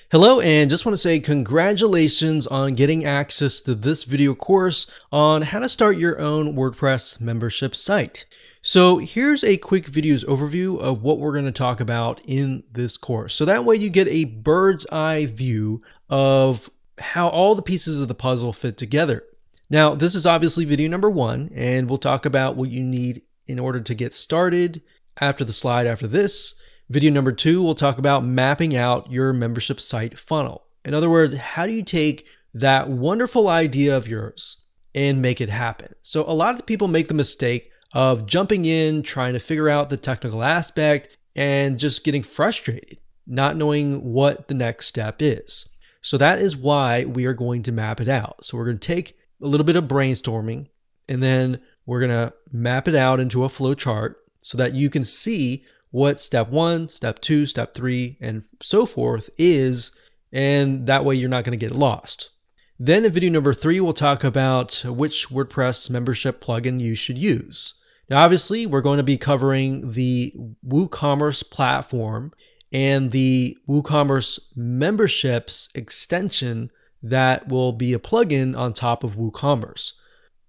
Hello, and just want to say congratulations on getting access to this video course on how to start your own WordPress membership site. So here's a quick video's overview of what we're going to talk about in this course. So that way you get a bird's eye view of how all the pieces of the puzzle fit together. Now, this is obviously video number 1, and we'll talk about what you need in order to get started after the slide after this. Video number 2, we'll talk about mapping out your membership site funnel. In other words, how do you take that wonderful idea of yours and make it happen? So a lot of people make the mistake of jumping in, trying to figure out the technical aspect, and just getting frustrated, not knowing what the next step is. So that is why we are going to map it out. So we're going to take a little bit of brainstorming, and then we're going to map it out into a flow chart so that you can see what step 1, step 2, step 3, and so forth is, and that way you're not going to get lost. Then in video number 3, we'll talk about which WordPress membership plugin you should use. Now, obviously, we're going to be covering the Woocommerce platform and the Woocommerce memberships extension that will be a plugin on top of Woocommerce.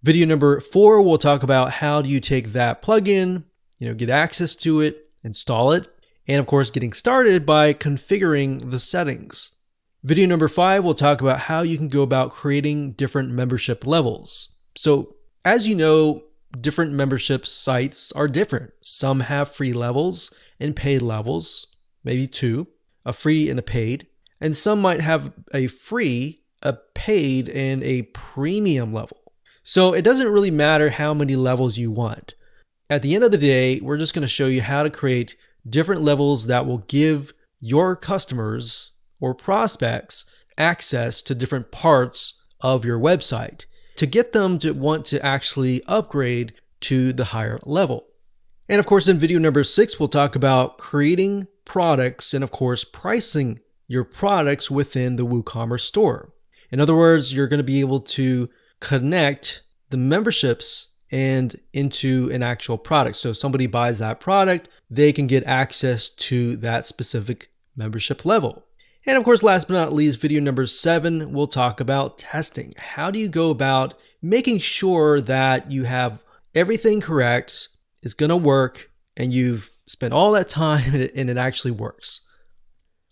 Video number 4, we'll talk about how do you take that plugin, get access to it, install it, and of course getting started by configuring the settings. Video number 5, we'll talk about how you can go about creating different membership levels. So as you know, different membership sites are different. Some have free levels and paid levels, maybe 2, a free and a paid, and some might have a free, a paid, and a premium level. So it doesn't really matter how many levels you want. At the end of the day, we're just going to show you how to create different levels that will give your customers or prospects access to different parts of your website to get them to want to actually upgrade to the higher level. And of course, in video number 6, we'll talk about creating products and of course, pricing your products within the WooCommerce store. In other words, you're going to be able to connect the memberships and into an actual product. So if somebody buys that product, they can get access to that specific membership level. And of course, last but not least, video number 7, we'll talk about testing. How do you go about making sure that you have everything correct, it's going to work, and you've spent all that time and it actually works.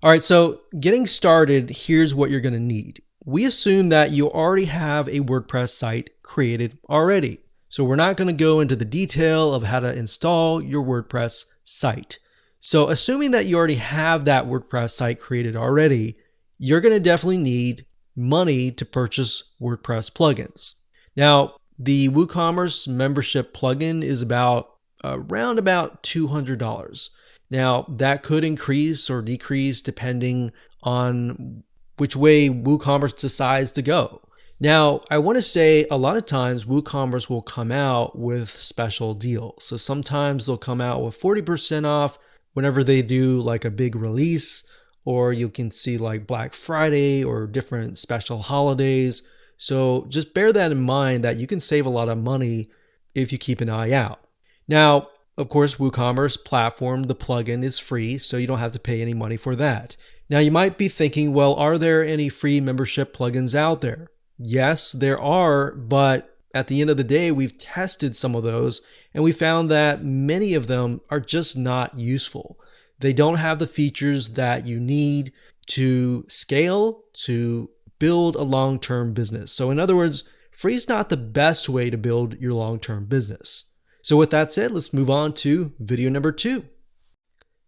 All right, so getting started, here's what you're going to need. We assume that you already have a WordPress site created already. So we're not going to go into the detail of how to install your WordPress site. So assuming that you already have that WordPress site created already, you're going to definitely need money to purchase WordPress plugins. Now, the WooCommerce membership plugin is around about $200. Now, that could increase or decrease depending on which way WooCommerce decides to go. Now, I want to say a lot of times WooCommerce will come out with special deals. So sometimes they'll come out with 40% off whenever they do like a big release, or you can see like Black Friday or different special holidays. So just bear that in mind that you can save a lot of money if you keep an eye out. Now, of course, WooCommerce platform, the plugin is free, so you don't have to pay any money for that. Now, you might be thinking, well, are there any free membership plugins out there? Yes, there are, but at the end of the day, we've tested some of those and we found that many of them are just not useful. They don't have the features that you need to scale, to build a long-term business. So in other words, free is not the best way to build your long-term business. So with that said, let's move on to video number 2.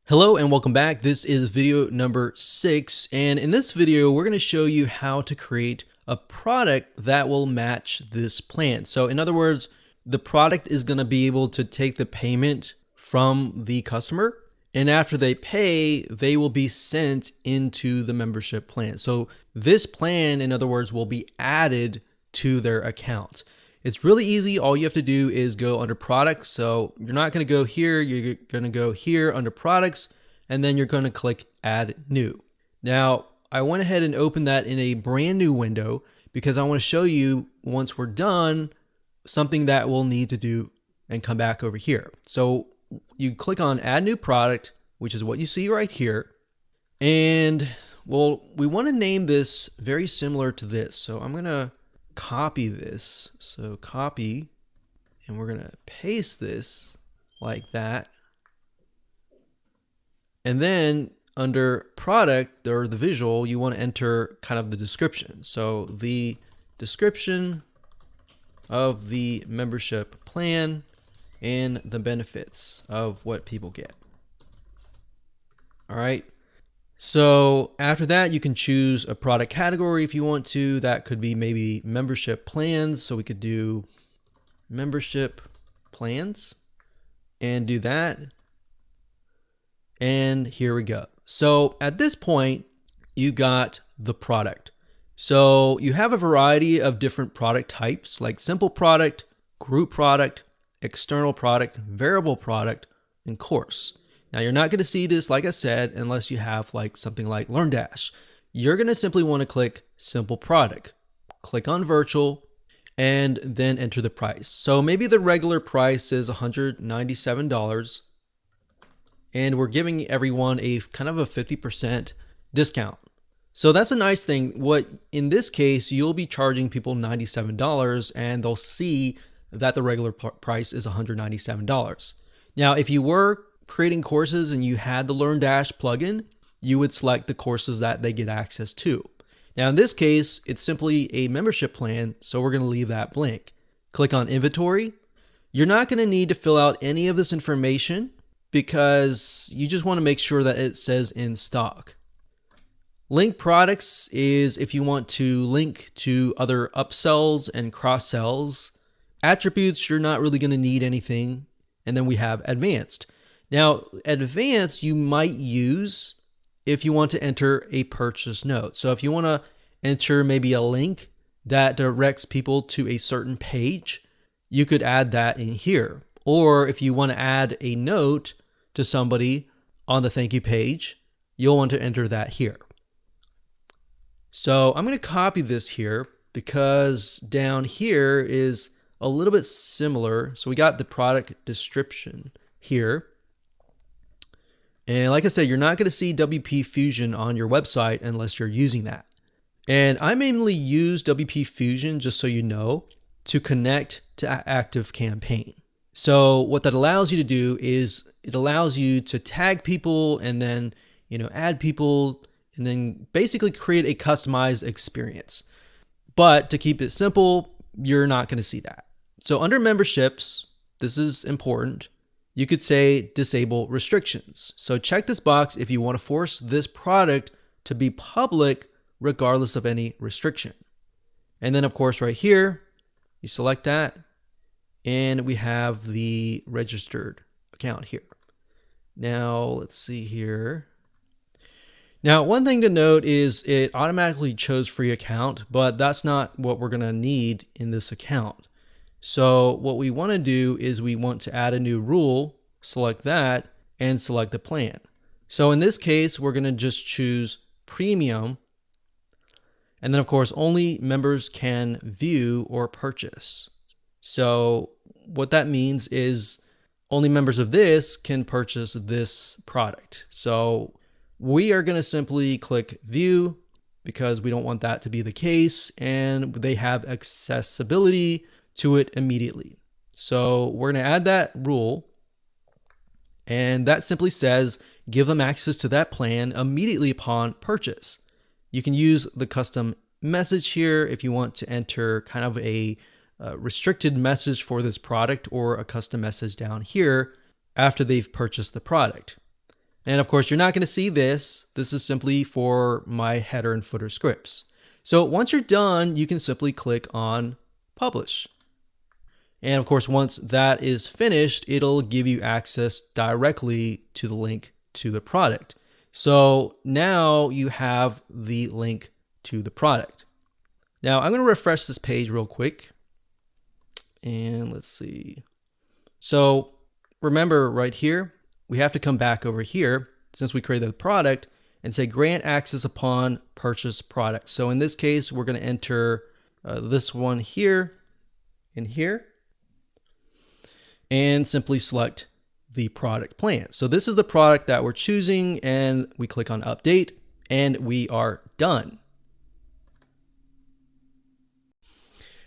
Hello and welcome back. This is video number 6. And in this video, we're going to show you how to create a product that will match this plan. So in other words, the product is going to be able to take the payment from the customer, and after they pay, they will be sent into the membership plan. So this plan, in other words, will be added to their account. It's really easy. All you have to do is go under products. So you're not going to go here, you're going to go here under products, and then you're going to click add new. Now, I went ahead and opened that in a brand new window because I want to show you once we're done something that we'll need to do and come back over here. So you click on add new product, which is what you see right here. And Well, we want to name this very similar to this. So I'm going to copy this. So copy, and we're going to paste this like that. And then under product or the visual, you want to enter kind of the description. So the description of the membership plan and the benefits of what people get. All right. So after that, you can choose a product category if you want to. That could be maybe membership plans. So we could do membership plans and do that. And here we go. So at this point, you got the product. So you have a variety of different product types like simple product, group product, external product, variable product, and course. Now you're not going to see this, like I said, unless you have like something like LearnDash. You're going to simply want to click simple product, click on virtual, and then enter the price. So maybe the regular price is $197. And we're giving everyone a kind of a 50% discount. So that's a nice thing. What in this case, you'll be charging people $97 and they'll see that the regular price is $197. Now, if you were creating courses and you had the LearnDash plugin, you would select the courses that they get access to. Now, in this case, it's simply a membership plan, so we're going to leave that blank. Click on inventory. You're not going to need to fill out any of this information because you just want to make sure that it says in stock. Link products is if you want to link to other upsells and cross-sells. Attributes, you're not really going to need anything. And then we have advanced. Now, advanced you might use if you want to enter a purchase note. So if you want to enter maybe a link that directs people to a certain page, you could add that in here. Or if you want to add a note to somebody on the thank you page, you'll want to enter that here. So I'm going to copy this here because down here is a little bit similar. So we got the product description here. And like I said, you're not going to see WP Fusion on your website unless you're using that. And I mainly use WP Fusion, just so you know, to connect to ActiveCampaign. So what that allows you to do is it allows you to tag people and then, add people and then basically create a customized experience. But to keep it simple, you're not going to see that. So under memberships, this is important. You could say disable restrictions. So check this box if you want to force this product to be public regardless of any restriction. And then of course right here, you select that and we have the registered account here. Now let's see here. Now one thing to note is it automatically chose free account, but that's not what we're going to need in this account. So what we want to do is we want to add a new rule, select that, and select the plan. So in this case, we're going to just choose premium. And then of course, only members can view or purchase. So what that means is only members of this can purchase this product. So we are going to simply click view because we don't want that to be the case, and they have accessibility to it immediately. So we're going to add that rule, and that simply says give them access to that plan immediately upon purchase. You can use the custom message here if you want to enter kind of a restricted message for this product, or a custom message down here after they've purchased the product. And of course, you're not going to see this. This is simply for my header and footer scripts. So once you're done, you can simply click on publish. And of course, once that is finished, it'll give you access directly to the link to the product. So now you have the link to the product. Now I'm going to refresh this page real quick. And let's see. So remember right here, we have to come back over here since we created the product and say grant access upon purchase product. So in this case, we're going to enter this one here and here, and simply select the product plan. So this is the product that we're choosing, and we click on update, and we are done.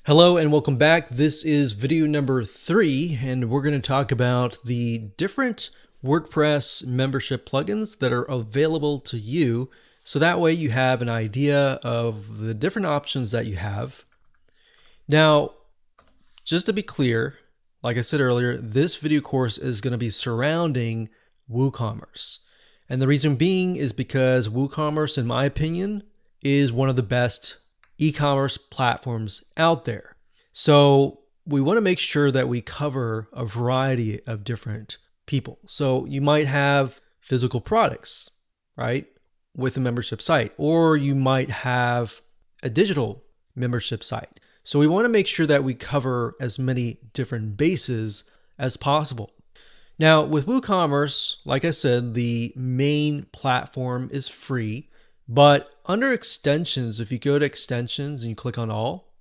Hello and welcome back. This is video number 3, and we're going to talk about the different WordPress membership plugins that are available to you. So that way you have an idea of the different options that you have. Now, just to be clear, like I said earlier, this video course is going to be surrounding Woocommerce. And the reason being is because Woocommerce, in my opinion, is one of the best e-commerce platforms out there. So we want to make sure that we cover a variety of different people. So you might have physical products, right, with a membership site, or you might have a digital membership site. So we want to make sure that we cover as many different bases as possible. Now with WooCommerce, like I said, the main platform is free, but under extensions, if you go to extensions and you click on all,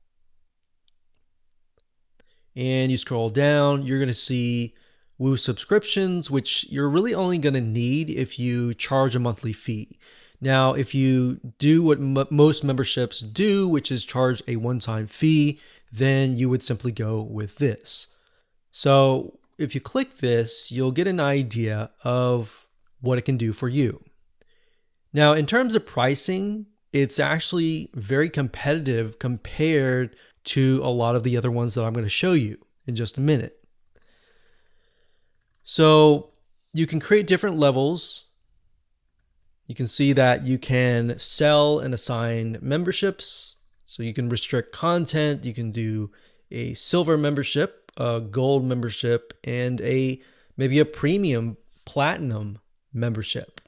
and you scroll down, you're going to see Woo subscriptions, which you're really only going to need if you charge a monthly fee. Now, if you do what most memberships do, which is charge a one-time fee, then you would simply go with this. So if you click this, you'll get an idea of what it can do for you. Now, in terms of pricing, it's actually very competitive compared to a lot of the other ones that I'm going to show you in just a minute. So you can create different levels. You can see that you can sell and assign memberships. So you can restrict content. You can do a silver membership, a gold membership, and maybe a premium platinum membership.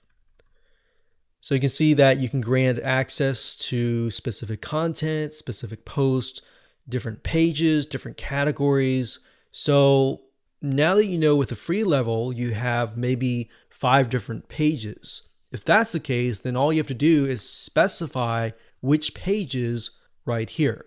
So you can see that you can grant access to specific content, specific posts, different pages, different categories. So now that you know with the free level, you have maybe 5 different pages. If that's the case, then all you have to do is specify which pages right here.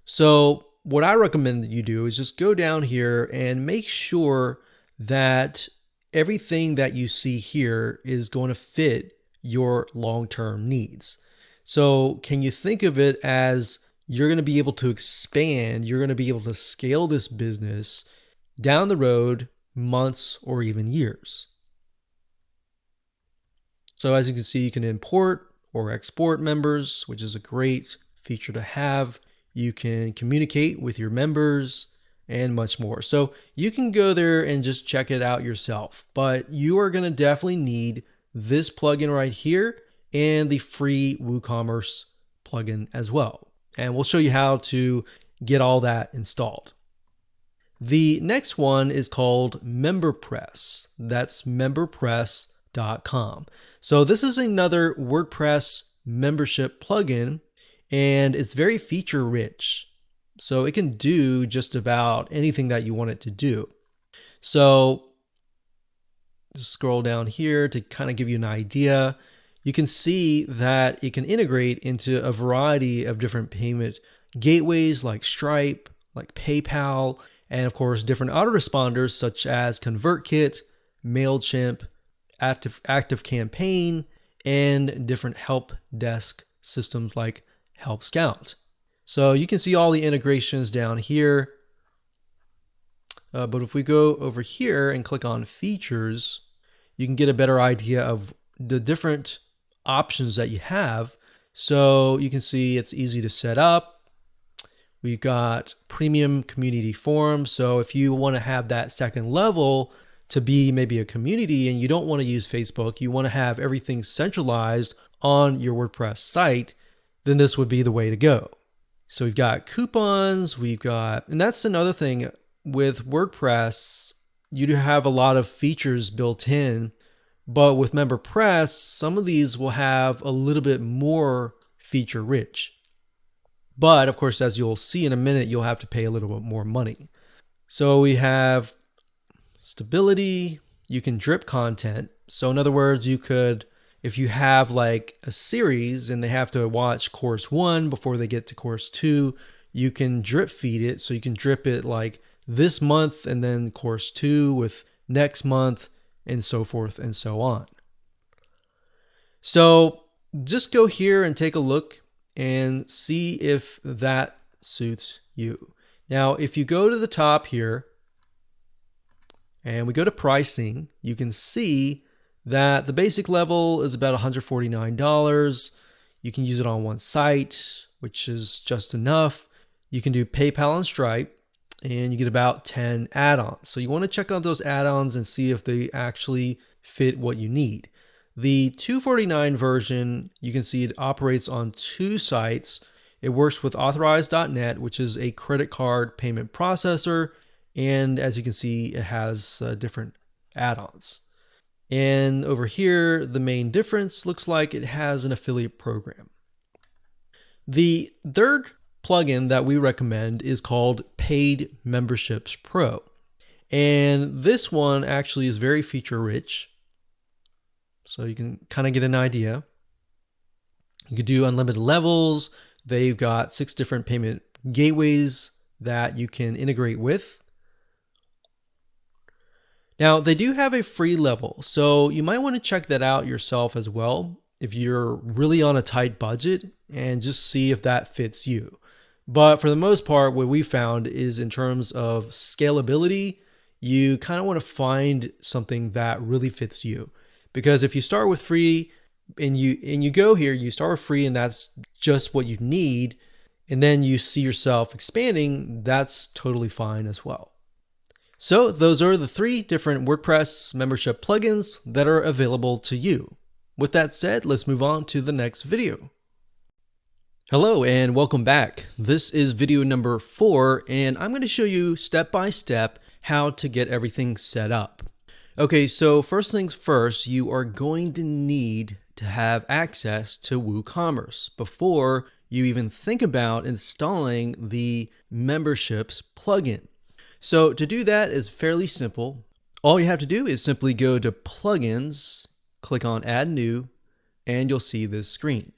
So what I recommend that you do is just go down here and make sure that everything that you see here is going to fit your long-term needs. So can you think of it as you're going to be able to expand, you're going to be able to scale this business down the road, months or even years. So as you can see, you can import or export members, which is a great feature to have. You can communicate with your members and much more. So you can go there and just check it out yourself, but you are going to definitely need this plugin right here and the free WooCommerce plugin as well. And we'll show you how to get all that installed. The next one is called MemberPress. That's memberpress.com. So this is another WordPress membership plugin, and it's very feature rich. So it can do just about anything that you want it to do. So just scroll down here to kind of give you an idea. You can see that it can integrate into a variety of different payment gateways like Stripe, like PayPal, and of course different autoresponders such as ConvertKit, MailChimp, ActiveCampaign, and different help desk systems like Help Scout. So you can see all the integrations down here. But if we go over here and click on features, you can get a better idea of the different options that you have. So you can see it's easy to set up. We've got premium community forums. So if you want to have that second level to be maybe a community and you don't want to use Facebook, you want to have everything centralized on your WordPress site, then this would be the way to go. So we've got coupons, and that's another thing with WordPress, you do have a lot of features built in, but with MemberPress, some of these will have a little bit more feature rich. But of course, as you'll see in a minute, you'll have to pay a little bit more money. So we have stability, you can drip content. So in other words, you could, if you have like a series and they have to watch course 1 before they get to course 2, you can drip feed it. So you can drip it like this month and then course 2 with next month and so forth and so on. So just go here and take a look and see if that suits you. Now, if you go to the top here and we go to pricing, you can see that the basic level is about $149. You can use it on one site, which is just enough. You can do PayPal and Stripe, and you get about 10 add-ons. So you want to check out those add-ons and see if they actually fit what you need. The $249 version, you can see it operates on two sites. It works with Authorize.net, which is a credit card payment processor. And as you can see, it has different add-ons. And over here, the main difference looks like it has an affiliate program. The third plugin that we recommend is called Paid Memberships Pro. And this one actually is very feature rich. So you can kind of get an idea. You can do unlimited levels. They've got 6 different payment gateways that you can integrate with. Now, they do have a free level, so you might want to check that out yourself as well if you're really on a tight budget and just see if that fits you. But for the most part, what we found is in terms of scalability, you kind of want to find something that really fits you. Because if you start with free and you go here, you start with free and that's just what you need, and then you see yourself expanding, that's totally fine as well. So those are the 3 different WordPress membership plugins that are available to you. With that said, let's move on to the next video. Hello and welcome back. This is video number 4, and I'm going to show you step by step how to get everything set up. Okay, so first things first, you are going to need to have access to Woocommerce before you even think about installing the memberships plugin. So to do that is fairly simple. All you have to do is simply go to Plugins, click on Add New, and you'll see this screen.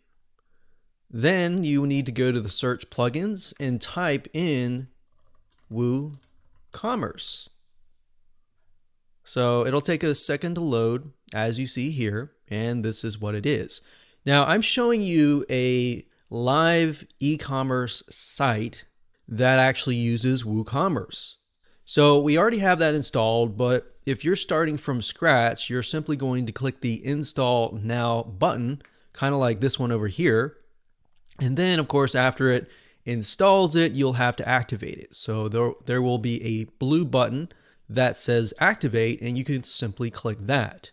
Then you need to go to the search plugins and type in Woocommerce. So it'll take a second to load, as you see here, and this is what it is. Now I'm showing you a live e-commerce site that actually uses Woocommerce. So we already have that installed, but if you're starting from scratch, you're simply going to click the Install Now button, kind of like this one over here. And then, of course, after it installs it, you'll have to activate it. So there will be a blue button that says Activate, and you can simply click that.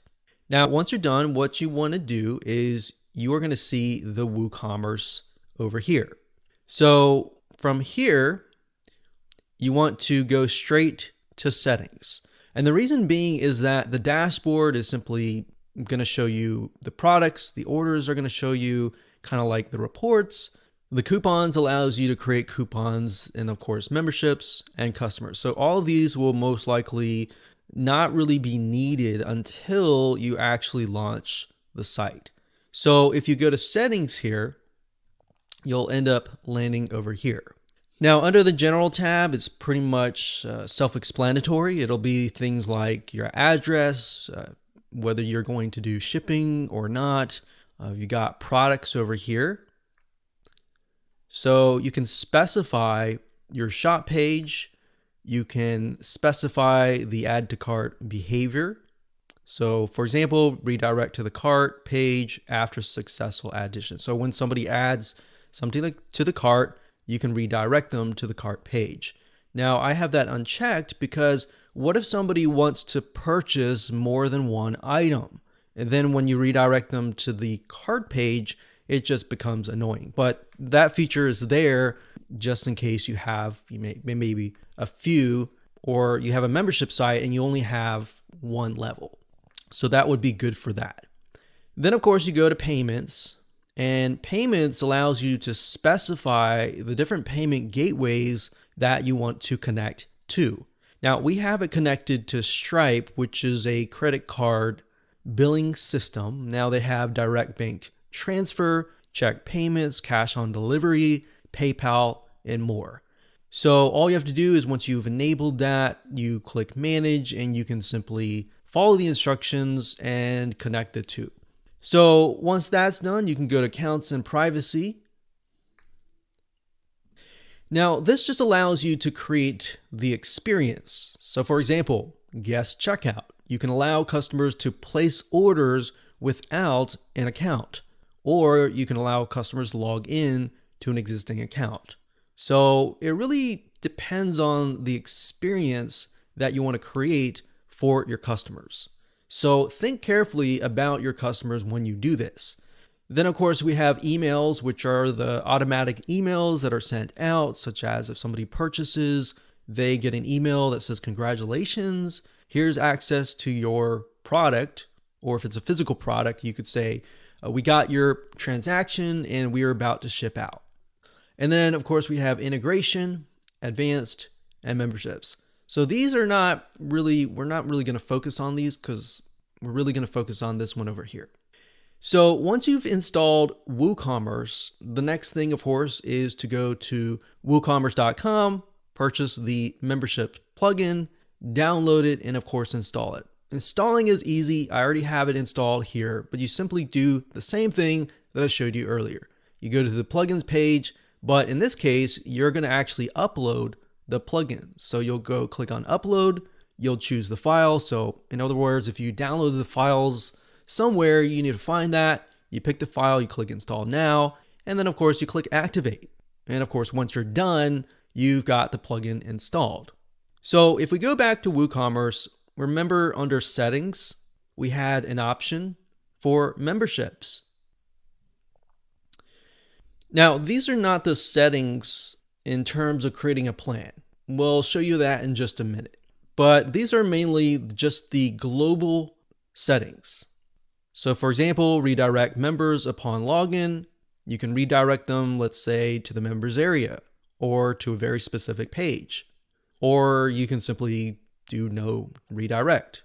Now, once you're done, what you want to do is you are going to see the Woocommerce over here. So from here, you want to go straight to settings. And the reason being is that the dashboard is simply going to show you the products, the orders are going to show you kind of like the reports. The coupons allows you to create coupons, and of course memberships and customers. So all of these will most likely not really be needed until you actually launch the site. So if you go to settings here, you'll end up landing over here. Now, under the General tab, it's pretty much self-explanatory. It'll be things like your address, whether you're going to do shipping or not. You got products over here. So you can specify your shop page. You can specify the add to cart behavior. So for example, redirect to the cart page after successful addition. So when somebody adds something to the cart, you can redirect them to the cart page. Now I have that unchecked because what if somebody wants to purchase more than one item? And then when you redirect them to the cart page, it just becomes annoying. But that feature is there just in case you have maybe a few, or you have a membership site and you only have one level. So that would be good for that. Then of course you go to payments. And payments allows you to specify the different payment gateways that you want to connect to. Now, we have it connected to Stripe, which is a credit card billing system. Now they have direct bank transfer, check payments, cash on delivery, PayPal, and more. So all you have to do is once you've enabled that, you click manage and you can simply follow the instructions and connect the two. So once that's done, you can go to accounts and privacy. Now, this just allows you to create the experience. So for example, guest checkout. You can allow customers to place orders without an account, or you can allow customers to log in to an existing account. So it really depends on the experience that you want to create for your customers. So think carefully about your customers when you do this. Then, of course, we have emails, which are the automatic emails that are sent out, such as if somebody purchases, they get an email that says, congratulations, here's access to your product. Or if it's a physical product, you could say, we got your transaction and we are about to ship out. And then, of course, we have integration, advanced, and memberships. So these are not really, we're not really going to focus on these because we're really going to focus on this one over here. So once you've installed Woocommerce, the next thing, of course, is to go to woocommerce.com, purchase the membership plugin, download it, and of course, install it. Installing is easy. I already have it installed here, but you simply do the same thing that I showed you earlier. You go to the plugins page, but in this case, you're going to actually upload the plugin. So you'll go click on upload, you'll choose the file. So in other words, if you download the files somewhere, you need to find that. You pick the file, you click install now, and then of course you click activate. And of course, once you're done, you've got the plugin installed. So if we go back to Woocommerce, remember under settings, we had an option for memberships. Now, these are not the settings in terms of creating a plan. We'll show you that in just a minute. But these are mainly just the global settings. So for example, redirect members upon login. You can redirect them, let's say, to the members area or to a very specific page. Or you can simply do no redirect.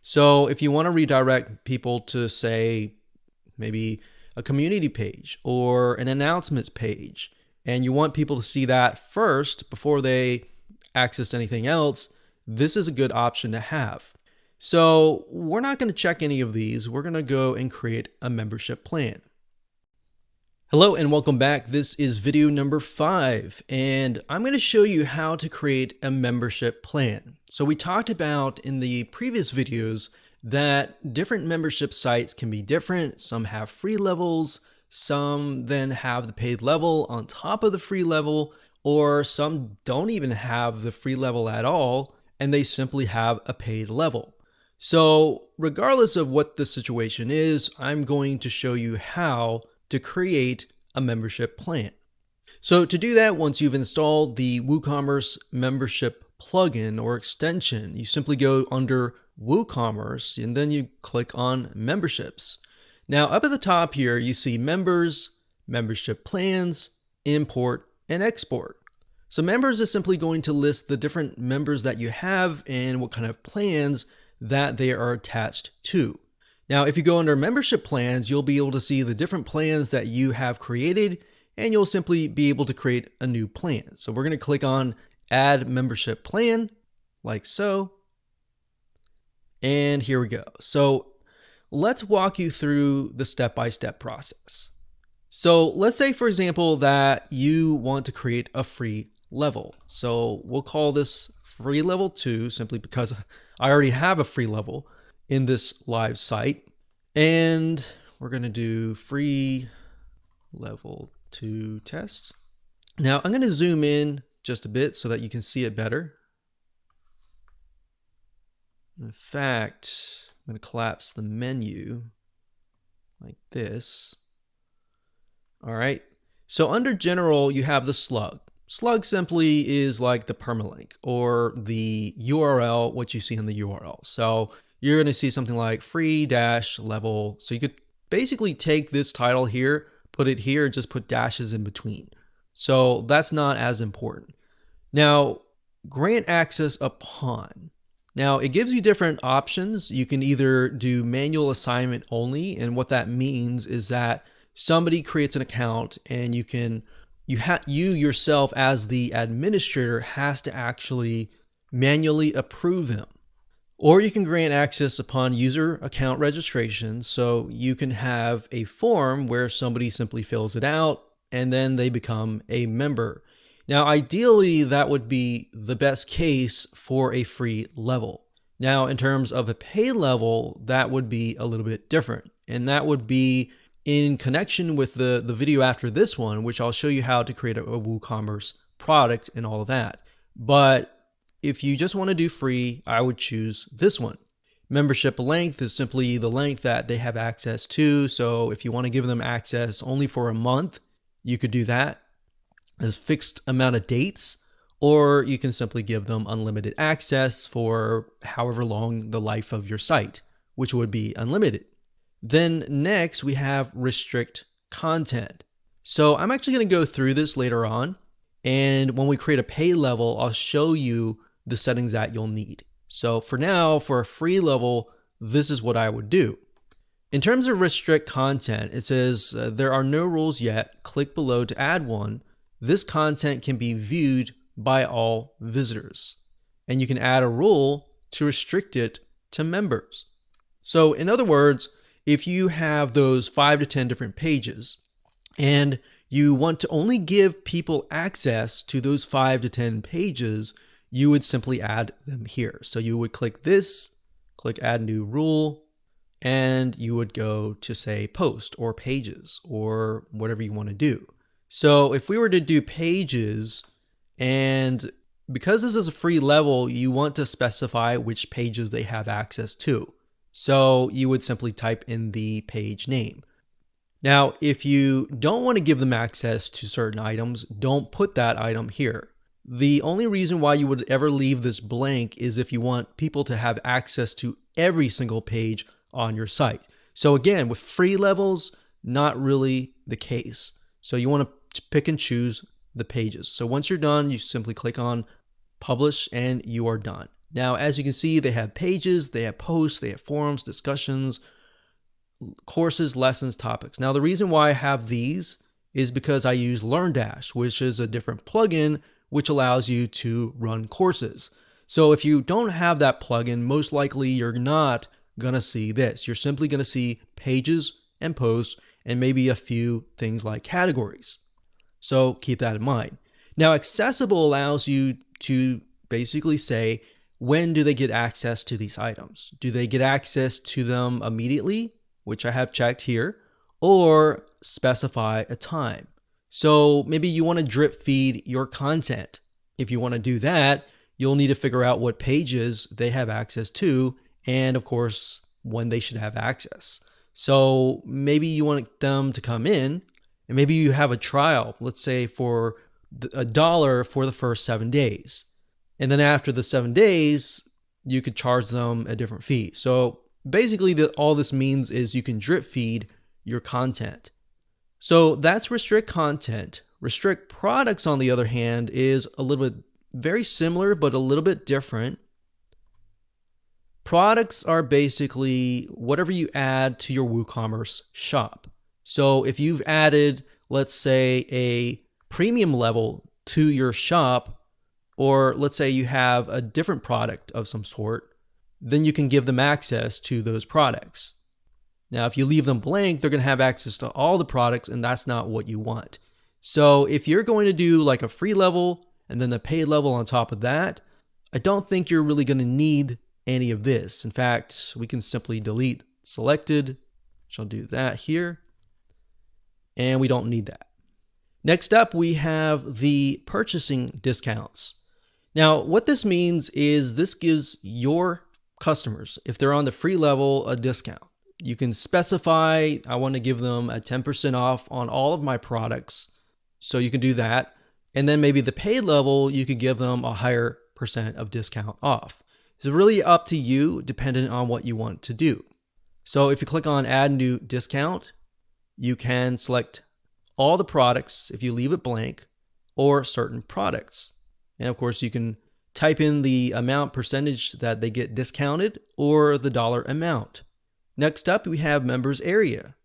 So if you want to redirect people to, say, maybe a community page or an announcements page, and you want people to see that first before they access anything else, this is a good option to have. So we're not going to check any of these. We're going to go and create a membership plan. Hello and welcome back. This is video number 5, and I'm going to show you how to create a membership plan. So we talked about in the previous videos that different membership sites can be different. Some have free levels, some then have the paid level on top of the free level, or some don't even have the free level at all, and they simply have a paid level. So regardless of what the situation is, I'm going to show you how to create a membership plan. So to do that, once you've installed the Woocommerce membership plugin or extension, you simply go under Woocommerce and then you click on memberships. Now up at the top here, you see members, membership plans, import, and export. So members is simply going to list the different members that you have and what kind of plans that they are attached to. Now, if you go under membership plans, you'll be able to see the different plans that you have created, and you'll simply be able to create a new plan. So we're going to click on add membership plan like so. And here we go. So let's walk you through the step-by-step process. So let's say, for example, that you want to create a free level. So we'll call this free level 2 simply because I already have a free level in this live site. And we're going to do free level 2 test. Now I'm going to zoom in just a bit so that you can see it better. In fact, I'm going to collapse the menu like this. All right. So under general, you have the slug. Slug simply is like the permalink or the URL, what you see in the URL. So you're going to see something like free-level. So you could basically take this title here, put it here, just put dashes in between. So that's not as important. Now, grant access upon. Now, it gives you different options. You can either do manual assignment only, and what that means is that somebody creates an account and you yourself as the administrator has to actually manually approve them. Or you can grant access upon user account registration. So you can have a form where somebody simply fills it out and then they become a member. Now, ideally, that would be the best case for a free level. Now, in terms of a pay level, that would be a little bit different. And that would be in connection with the video after this one, which I'll show you how to create a WooCommerce product and all of that. But if you just want to do free, I would choose this one. Membership length is simply the length that they have access to. So if you want to give them access only for a month, you could do that. There's fixed amount of dates, or you can simply give them unlimited access for however long the life of your site, which would be unlimited. Then next we have restrict content. So I'm actually going to go through this later on. And when we create a pay level, I'll show you the settings that you'll need. So for now, for a free level, this is what I would do. In terms of restrict content, it says there are no rules yet. Click below to add one. This content can be viewed by all visitors. And you can add a rule to restrict it to members. So in other words, if you have those 5 to 10 different pages and you want to only give people access to those 5 to 10 pages, you would simply add them here. So you would click this, click add new rule, and you would go to say post or pages or whatever you want to do. So if we were to do pages, and because this is a free level, you want to specify which pages they have access to. So you would simply type in the page name. Now, if you don't want to give them access to certain items, don't put that item here. The only reason why you would ever leave this blank is if you want people to have access to every single page on your site. So again, with free levels, not really the case. So you want to pick and choose the pages. So once you're done, you simply click on publish and you are done. Now, as you can see, they have pages, they have posts, they have forums, discussions, courses, lessons, topics. Now, the reason why I have these is because I use LearnDash, which is a different plugin which allows you to run courses. So if you don't have that plugin, most likely you're not going to see this. You're simply going to see pages and posts and maybe a few things like categories. So keep that in mind. Now, accessible allows you to basically say, when do they get access to these items? Do they get access to them immediately, which I have checked here, or specify a time? So maybe you want to drip feed your content. If you want to do that, you'll need to figure out what pages they have access to, and of course, when they should have access. So maybe you want them to come in, and maybe you have a trial, let's say for $1 for the first 7 days. And then after the 7 days, you could charge them a different fee. So basically all this means is you can drip feed your content. So that's restrict content. Restrict products, on the other hand, is a little bit very similar, but a little bit different. Products are basically whatever you add to your WooCommerce shop. So if you've added, let's say, a premium level to your shop, or let's say you have a different product of some sort, then you can give them access to those products. Now, if you leave them blank, they're going to have access to all the products, and that's not what you want. So if you're going to do like a free level and then a paid level on top of that, I don't think you're really going to need any of this. In fact, we can simply delete selected, which I'll do that here, and we don't need that. Next up, we have the purchasing discounts. Now, what this means is this gives your customers, if they're on the free level, a discount. You can specify, I want to give them a 10% off on all of my products. So you can do that. And then maybe the paid level, you could give them a higher percent of discount off. It's really up to you, depending on what you want to do. So if you click on add new discount, you can select all the products if you leave it blank, or certain products. And of course, you can type in the amount percentage that they get discounted or the dollar amount. Next up, we have members area.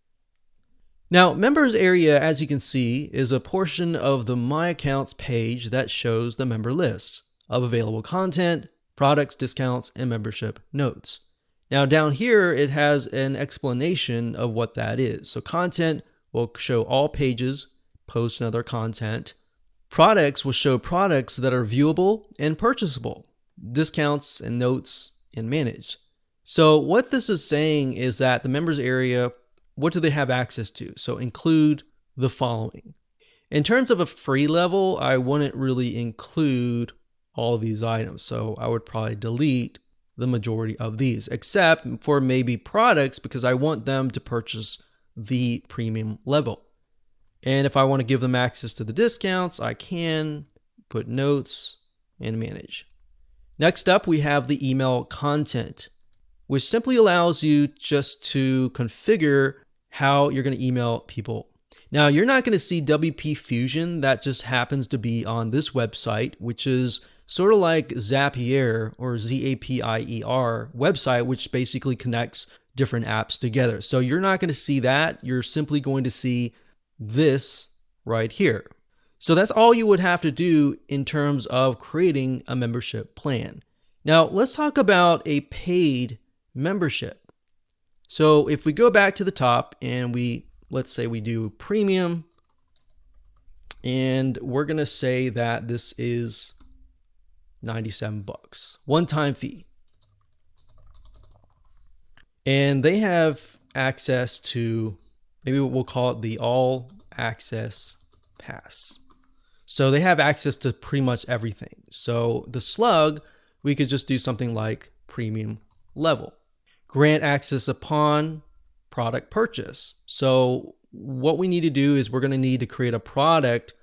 Now, members area, as you can see, is a portion of the My Accounts page that shows the member lists of available content, products, discounts, and membership notes. Now down here, it has an explanation of what that is. So content will show all pages, posts, and other content. Products will show products that are viewable and purchasable. Discounts and notes and manage. So what this is saying is that the members area, what do they have access to? So include the following. In terms of a free level, I wouldn't really include all of these items. So I would probably delete the majority of these, except for maybe products, because I want them to purchase the premium level. And if I want to give them access to the discounts, I can put notes and manage. Next up, we have the email content, which simply allows you just to configure how you're going to email people. Now, you're not going to see WP Fusion. That just happens to be on this website, which is sort of like Zapier or Zapier website, which basically connects different apps together. So you're not going to see that. You're simply going to see this right here. So that's all you would have to do in terms of creating a membership plan. Now, let's talk about a paid membership. So if we go back to the top and let's say we do premium, and we're going to say that this is $97, one-time fee. And they have access to, maybe we'll call it the all access pass. So they have access to pretty much everything. So the slug, we could just do something like premium level. Grant access upon product purchase. So what we need to do is we're going to need to create a product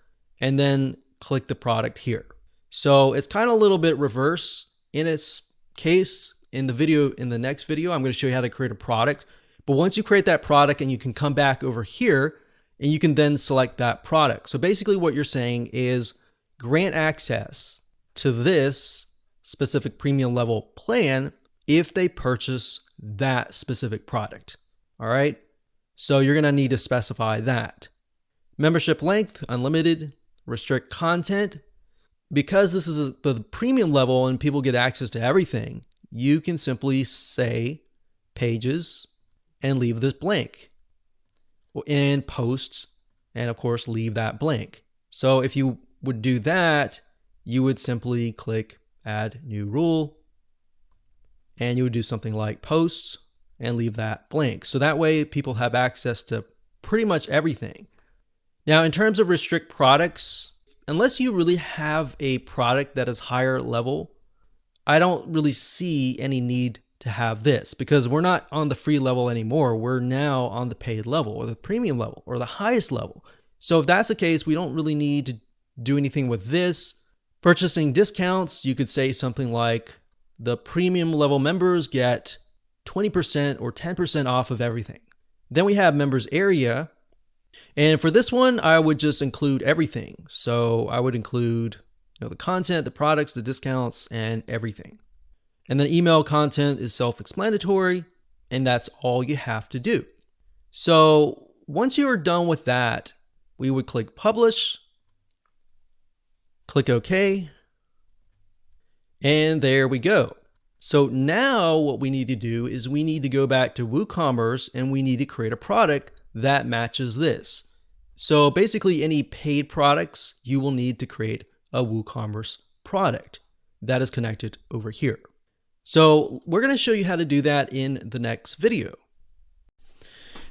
and then click the product here. So it's kind of a little bit reverse in its case. In the next video, I'm going to show you how to create a product. But once you create that product, and you can come back over here and you can then select that product. So basically what you're saying is grant access to this specific premium level plan if they purchase that specific product. All right. So you're going to need to specify that. Membership length, unlimited, restrict content. Because this is the premium level and people get access to everything, you can simply say pages and leave this blank, and posts, and of course leave that blank. So if you would do that, you would simply click add new rule, and you would do something like posts and leave that blank. So that way people have access to pretty much everything. Now, in terms of restrict products, unless you really have a product that is higher level, I don't really see any need to have this, because we're not on the free level anymore. We're now on the paid level or the premium level or the highest level. So if that's the case, we don't really need to do anything with this. Purchasing discounts, you could say something like the premium level members get 20% or 10% off of everything. Then we have members area. And for this one, I would just include everything. So I would include the content, the products, the discounts, and everything. And then email content is self-explanatory, and that's all you have to do. So once you are done with that, we would click publish, click OK, and there we go. So now what we need to do is we need to go back to Woocommerce and we need to create a product that matches this. So basically any paid products, you will need to create a Woocommerce product that is connected over here. So we're going to show you how to do that in the next video.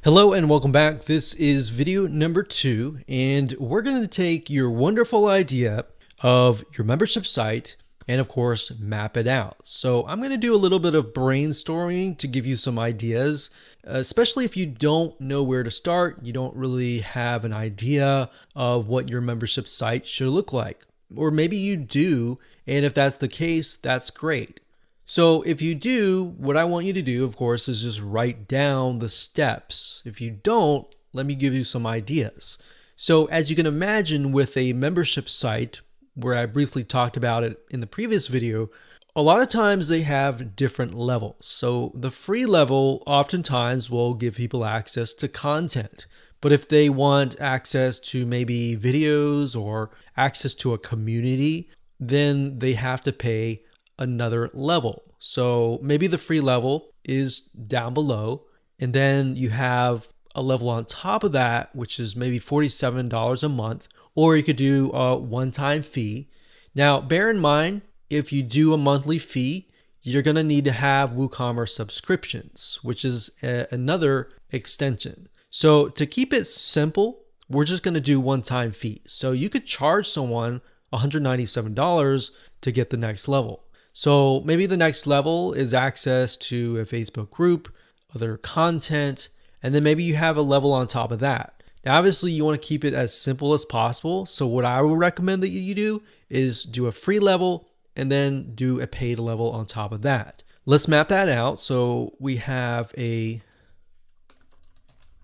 Hello and welcome back. This is video number 2, and we're going to take your wonderful idea of your membership site and of course map it out. So I'm going to do a little bit of brainstorming to give you some ideas, especially if you don't know where to start, you don't really have an idea of what your membership site should look like. Or maybe you do, and if that's the case, that's great. So if you do, what I want you to do, of course, is just write down the steps. If you don't, let me give you some ideas. So as you can imagine with a membership site, where I briefly talked about it in the previous video, a lot of times they have different levels. So the free level oftentimes will give people access to content. But if they want access to maybe videos or access to a community, then they have to pay another level. So maybe the free level is down below, and then you have a level on top of that, which is maybe $47 a month, or you could do a one-time fee. Now, bear in mind, if you do a monthly fee, you're going to need to have WooCommerce subscriptions, which is another extension. So to keep it simple, we're just going to do one-time fees. So you could charge someone $197 to get the next level. So maybe the next level is access to a Facebook group, other content, and then maybe you have a level on top of that. Now, obviously, you want to keep it as simple as possible. So what I would recommend that you do is do a free level and then do a paid level on top of that. Let's map that out. So we have a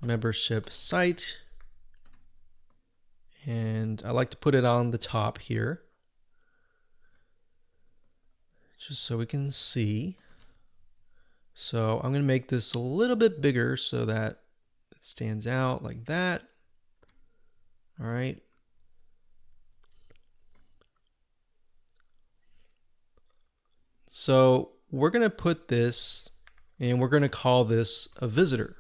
membership site, and I like to put it on the top here just so we can see. So I'm going to make this a little bit bigger so that it stands out like that. All right. So we're going to put this, and we're going to call this a visitor.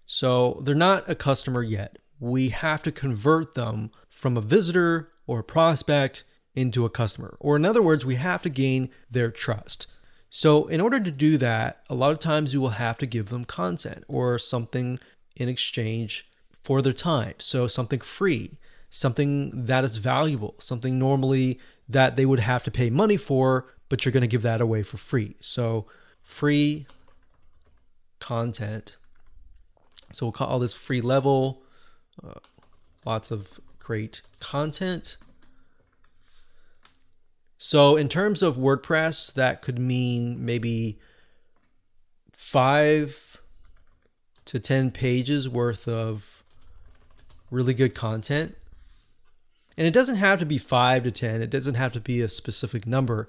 So they're not a customer yet. We have to convert them from a visitor or a prospect into a customer. Or in other words, we have to gain their trust. So in order to do that, a lot of times you will have to give them content or something in exchange for their time. So something free, something that is valuable, something normally that they would have to pay money for, but you're going to give that away for free. So free content. So we'll call this free level. Lots of great content. So in terms of WordPress, that could mean maybe 5 to 10 pages worth of really good content. And it doesn't have to be 5 to 10. It doesn't have to be a specific number.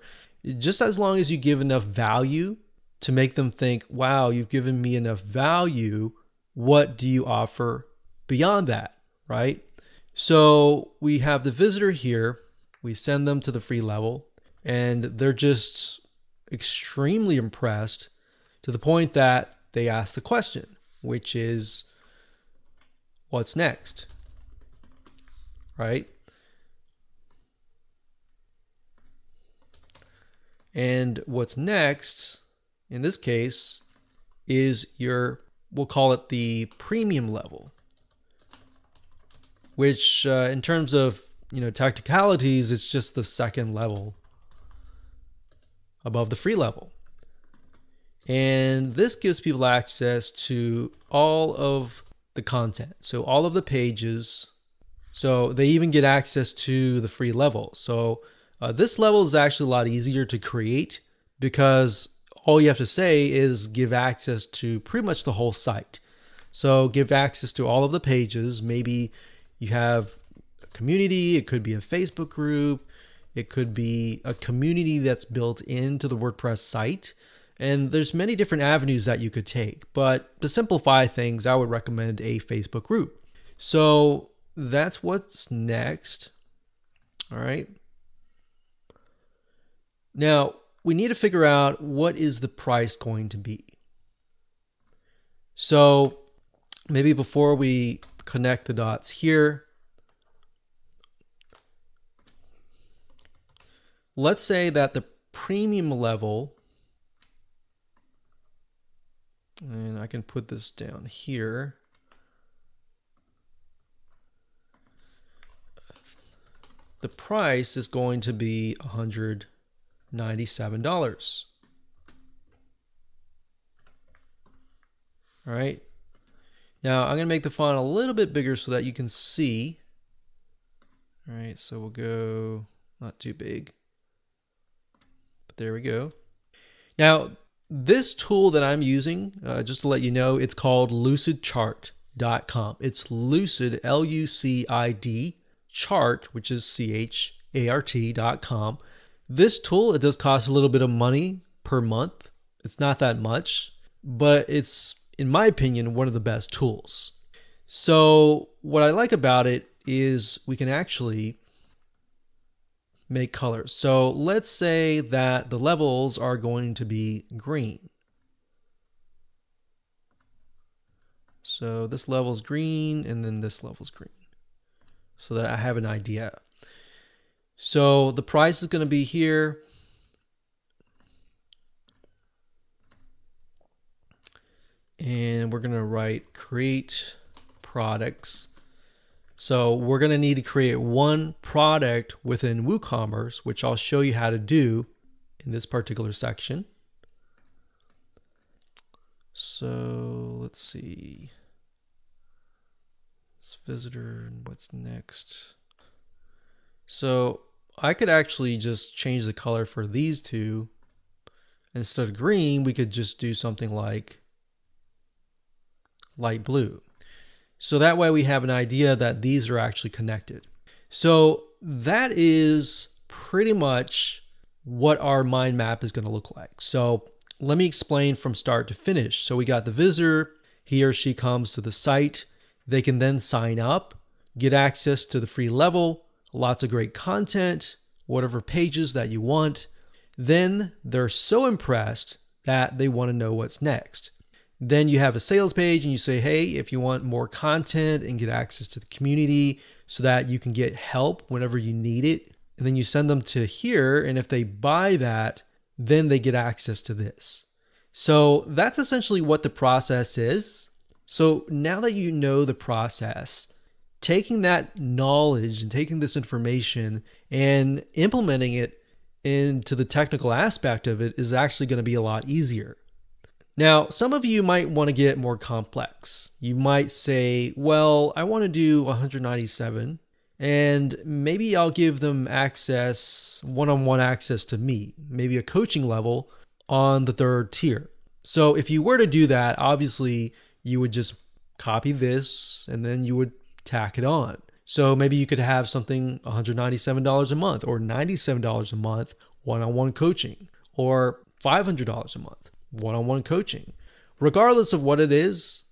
Just as long as you give enough value to make them think, wow, you've given me enough value. What do you offer beyond that, right? So we have the visitor here. We send them to the free level, and they're just extremely impressed to the point that they ask the question, which is, what's next? Right? And what's next, in this case, is we'll call it the premium level, which in terms of technicalities, it's just the second level above the free level. And this gives people access to all of the content. So all of the pages. So they even get access to the free level. So this level is actually a lot easier to create because all you have to say is give access to pretty much the whole site. So give access to all of the pages. Maybe you have a community. It could be a Facebook group. It could be a community that's built into the WordPress site. And there's many different avenues that you could take. But to simplify things, I would recommend a Facebook group. So that's what's next. All right. Now, we need to figure out what is the price going to be. So maybe before we connect the dots here, let's say that the premium level, and I can put this down here. The price is going to be $197. All right. Now I'm going to make the font a little bit bigger so that you can see. All right, so we'll go not too big, but there we go. Now this tool that I'm using, just to let you know, it's called lucidchart.com. It's Lucid, L-U-C-I-D, chart, which is CHART.com. This tool, it does cost a little bit of money per month. It's not that much, but it's, in my opinion, one of the best tools. So what I like about it is we can actually make colors. So let's say that the levels are going to be green. So this level's green and then this level's green, so that I have an idea. So the price is going to be here. And we're going to write create products. So we're going to need to create one product within Woocommerce, which I'll show you how to do in this particular section. So let's see. It's visitor and what's next. So I could actually just change the color for these two. Instead of green, we could just do something like light blue. So that way we have an idea that these are actually connected. So that is pretty much what our mind map is going to look like. So let me explain from start to finish. So we got the visitor, he or she comes to the site. They can then sign up, get access to the free level, lots of great content, whatever pages that you want. Then they're so impressed that they want to know what's next. Then you have a sales page and you say, hey, if you want more content and get access to the community so that you can get help whenever you need it. And then you send them to here. And if they buy that, then they get access to this. So that's essentially what the process is. So now that you know the process, taking that knowledge and taking this information and implementing it into the technical aspect of it is actually going to be a lot easier. Now, some of you might want to get more complex. You might say, well, I want to do 197 and maybe I'll give them access, one-on-one access to me, maybe a coaching level on the third tier. So if you were to do that, obviously you would just copy this and then you would tack it on. So maybe you could have something $197 a month or $97 a month, one-on-one coaching, or $500 a month, one-on-one coaching. Regardless of what it is,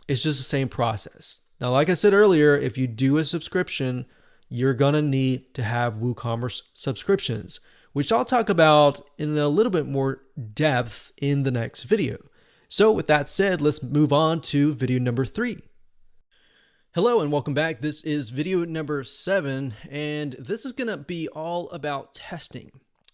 it's just the same process. Now, like I said earlier, if you do a subscription, you're going to need to have Woocommerce subscriptions, which I'll talk about in a little bit more depth in the next video. So with that said, let's move on to video number 3. Hello and welcome back. This is video number 7, and this is going to be all about testing.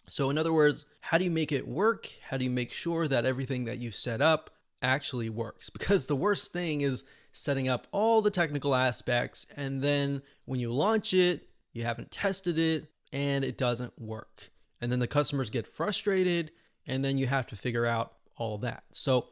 So in other words, how do you make it work? How do you make sure that everything that you set up actually works? Because the worst thing is setting up all the technical aspects, and then when you launch it, you haven't tested it and it doesn't work. And then the customers get frustrated, and then you have to figure out all that. So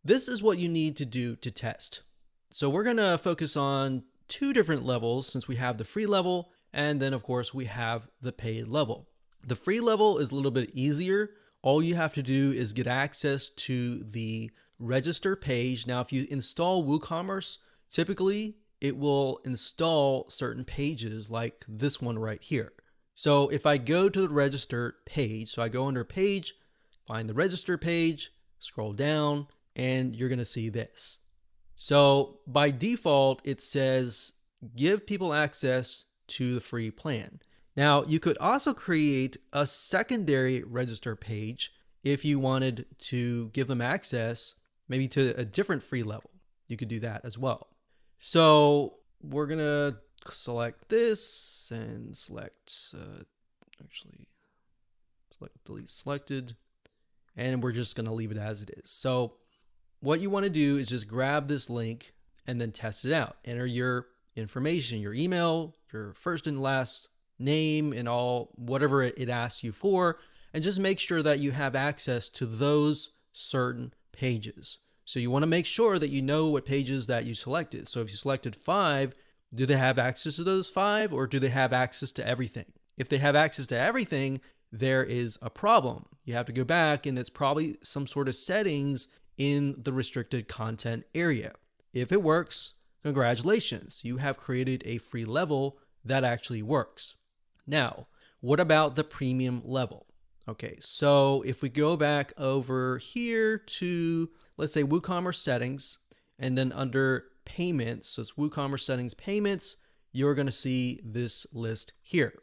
this is what you need to do to test. So we're going to focus on 2 different levels since we have the free level, and then of course we have the paid level. The free level is a little bit easier. All you have to do is get access to the register page. Now, if you install WooCommerce, typically it will install certain pages like this one right here. So if I go to the register page, so I go under page, find the register page, scroll down, and you're going to see this. So by default, it says give people access to the free plan. Now, you could also create a secondary register page if you wanted to give them access maybe to a different free level. You could do that as well. So we're going to select this and select, select delete selected, and we're just going to leave it as it is. So what you want to do is just grab this link and then test it out. Enter your information, your email, your first and last name, and all whatever it asks you for, and just make sure that you have access to those certain pages. So you want to make sure that you know what pages that you selected. So if you selected 5, do they have access to those 5, or do they have access to everything? If they have access to everything, there is a problem. You have to go back, and it's probably some sort of settings in the restricted content area. If it works, congratulations, you have created a free level that actually works. Now, what about the premium level? Okay, so if we go back over here to, let's say, WooCommerce settings, and then under payments, so it's WooCommerce settings payments, you're going to see this list here.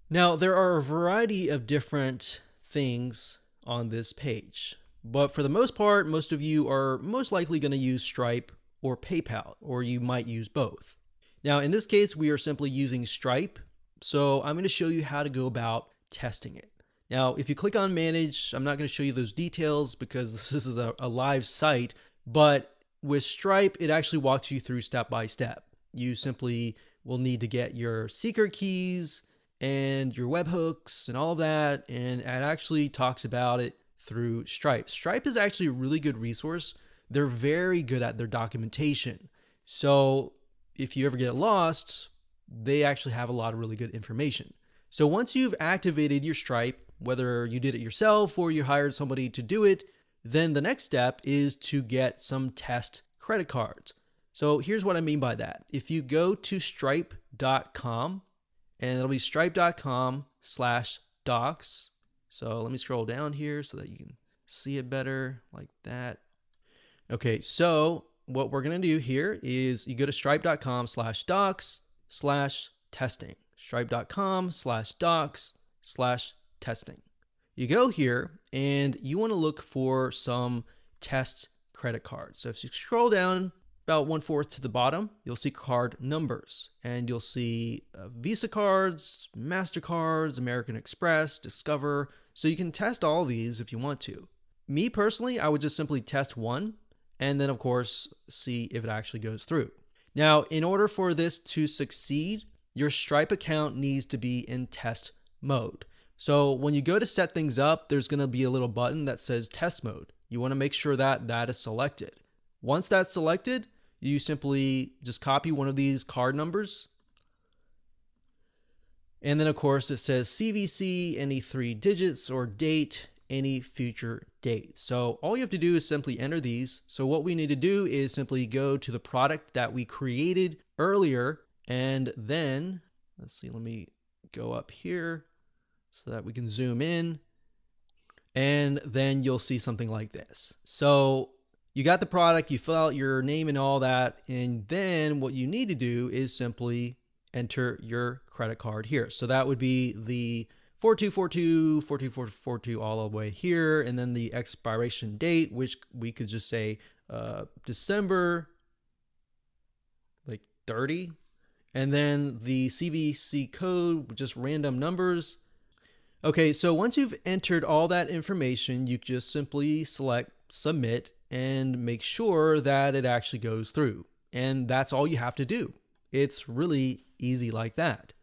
Now, there are a variety of different things on this page, but for the most part, most of you are most likely going to use Stripe or PayPal, or you might use both. Now, in this case, we are simply using Stripe, so I'm going to show you how to go about testing it. Now, if you click on Manage, I'm not going to show you those details because this is a live site, but with Stripe, it actually walks you through step by step. You simply will need to get your secret keys and your webhooks and all of that, and it actually talks about it through Stripe. Stripe is actually a really good resource. They're very good at their documentation. So if you ever get lost, they actually have a lot of really good information. So once you've activated your Stripe, whether you did it yourself or you hired somebody to do it, then the next step is to get some test credit cards. So here's what I mean by that. If you go to stripe.com, and it'll be stripe.com/docs. So let me scroll down here so that you can see it better like that. Okay, so what we're going to do here is you go to stripe.com/docs/testing. Stripe.com/docs/testing. You go here and you want to look for some test credit cards. So if you scroll down about 1/4 to the bottom, you'll see card numbers, and you'll see Visa cards, MasterCards, American Express, Discover. So you can test all these if you want to. Me personally, I would just simply test one, and then of course see if it actually goes through. Now, in order for this to succeed, your Stripe account needs to be in test mode. So when you go to set things up, there's going to be a little button that says test mode. You want to make sure that that is selected. Once that's selected, you simply just copy one of these card numbers. And then of course it says CVC, any 3 digits, or date, any future date. So all you have to do is simply enter these. So what we need to do is simply go to the product that we created earlier, and then, let's see, let me go up here so that we can zoom in, and then you'll see something like this. So you got the product, you fill out your name and all that, and then what you need to do is simply enter your credit card here. So that would be the 4242, 4242 all the way here, and then the expiration date, which we could just say December like 30, and then the CVC code, just random numbers. Okay, so once you've entered all that information, you just simply select submit and make sure that it actually goes through. And that's all you have to do. It's really easy like that.